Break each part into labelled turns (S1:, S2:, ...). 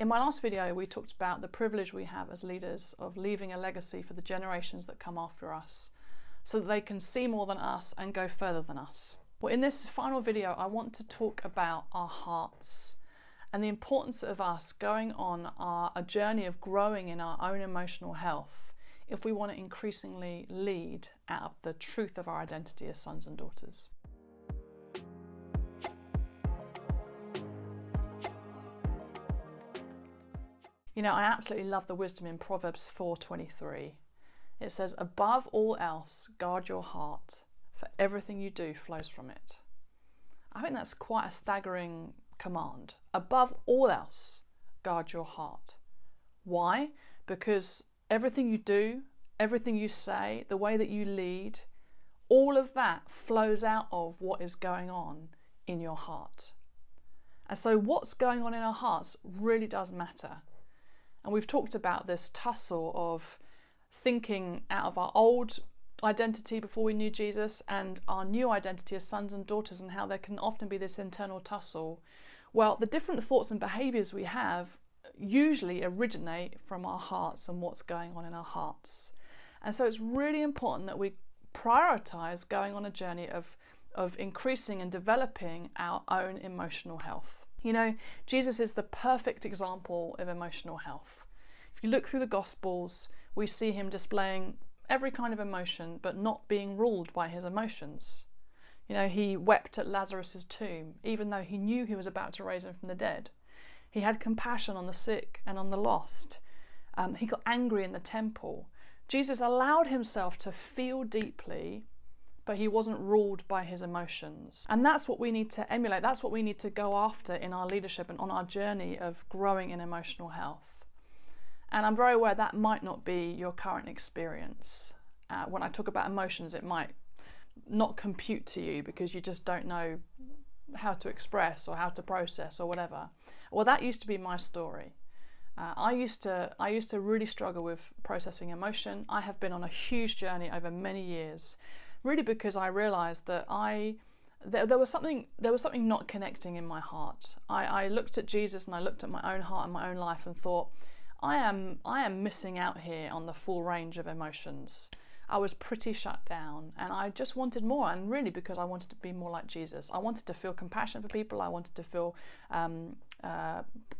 S1: In my last video, we talked about the privilege we have as leaders of leaving a legacy for the generations that come after us, so that they can see more than us and go further than us. Well, in this final video, I want to talk about our hearts and the importance of us going on a journey of growing in our own emotional health if we want to increasingly lead out of the truth of our identity as sons and daughters. You know, I absolutely love the wisdom in Proverbs 4:23. It says, "Above all else, guard your heart, for everything you do flows from it." I think that's quite a staggering command. Above all else, guard your heart. Why? Because everything you do, everything you say, the way that you lead, all of that flows out of what is going on in your heart. And so what's going on in our hearts really does matter. And we've talked about this tussle of thinking out of our old identity before we knew Jesus and our new identity as sons and daughters, and how there can often be this internal tussle. Well, the different thoughts and behaviours we have usually originate from our hearts and what's going on in our hearts. And so it's really important that we prioritise going on a journey of increasing and developing our own emotional health. You know, Jesus is the perfect example of emotional health. If you look through the Gospels, we see him displaying every kind of emotion, but not being ruled by his emotions. You know, he wept at Lazarus' tomb, even though he knew he was about to raise him from the dead. He had compassion on the sick and on the lost. He got angry in the temple. Jesus allowed himself to feel deeply, but he wasn't ruled by his emotions. And that's what we need to emulate. That's what we need to go after in our leadership and on our journey of growing in emotional health. And I'm very aware that might not be your current experience. When I talk about emotions, it might not compute to you because you just don't know how to express or how to process or whatever. Well, that used to be my story. I used to really struggle with processing emotion. I have been on a huge journey over many years, really because I realised that there was something not connecting in my heart. I looked at Jesus and I looked at my own heart and my own life and thought, I am missing out here on the full range of emotions. I was pretty shut down and I just wanted more, and really because I wanted to be more like Jesus. I wanted to feel compassion for people, I wanted to feel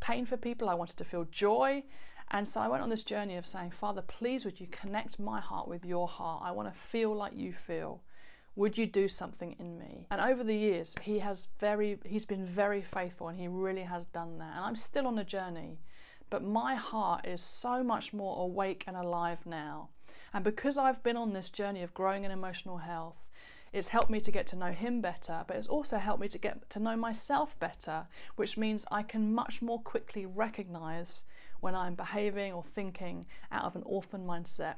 S1: pain for people, I wanted to feel joy. And so I went on this journey of saying, Father, please would you connect my heart with your heart? I want to feel like you feel. Would you do something in me? And over the years, he's been very faithful, and he really has done that. And I'm still on a journey, but my heart is so much more awake and alive now. And because I've been on this journey of growing in emotional health, it's helped me to get to know him better, but it's also helped me to get to know myself better, which means I can much more quickly recognise when I'm behaving or thinking out of an orphan mindset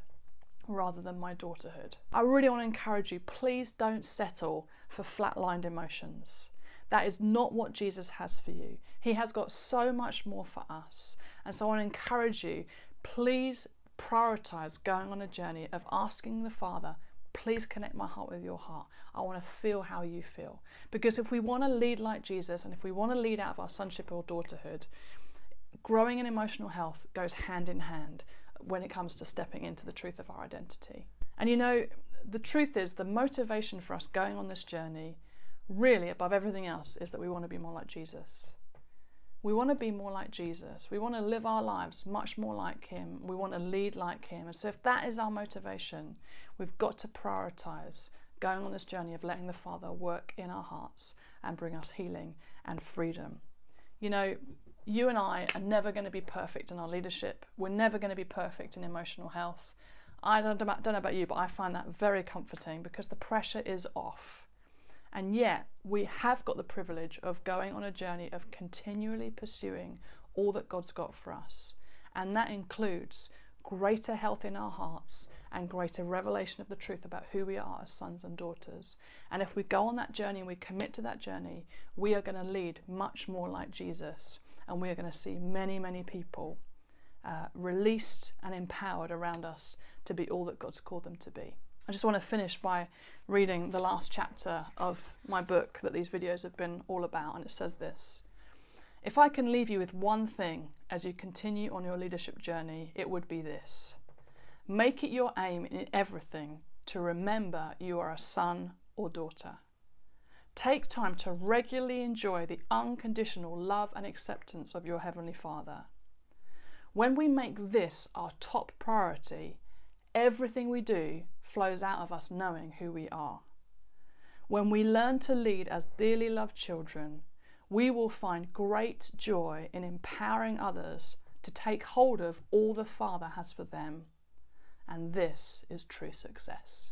S1: rather than my daughterhood. I really want to encourage you, please don't settle for flatlined emotions. That is not what Jesus has for you. He has got so much more for us. And so I want to encourage you, please prioritise going on a journey of asking the Father, please connect my heart with your heart. I want to feel how you feel. Because if we want to lead like Jesus, and if we want to lead out of our sonship or daughterhood, growing in emotional health goes hand in hand when it comes to stepping into the truth of our identity. And you know, the truth is, the motivation for us going on this journey, really above everything else, is that we want to be more like Jesus. We want to be more like Jesus. We want to live our lives much more like him. We want to lead like him. And so if that is our motivation, we've got to prioritise going on this journey of letting the Father work in our hearts and bring us healing and freedom. You know, you and I are never going to be perfect in our leadership. We're never going to be perfect in emotional health. I don't know about you, but I find that very comforting because the pressure is off. And yet we have got the privilege of going on a journey of continually pursuing all that God's got for us. And that includes greater health in our hearts and greater revelation of the truth about who we are as sons and daughters. And if we go on that journey and we commit to that journey, we are going to lead much more like Jesus. And we are going to see many, many people released and empowered around us to be all that God's called them to be. I just want to finish by reading the last chapter of my book that these videos have been all about, and it says this. If I can leave you with one thing as you continue on your leadership journey, it would be this. Make it your aim in everything to remember you are a son or daughter. Take time to regularly enjoy the unconditional love and acceptance of your Heavenly Father. When we make this our top priority, everything we do flows out of us knowing who we are. When we learn to lead as dearly loved children, we will find great joy in empowering others to take hold of all the Father has for them. And this is true success.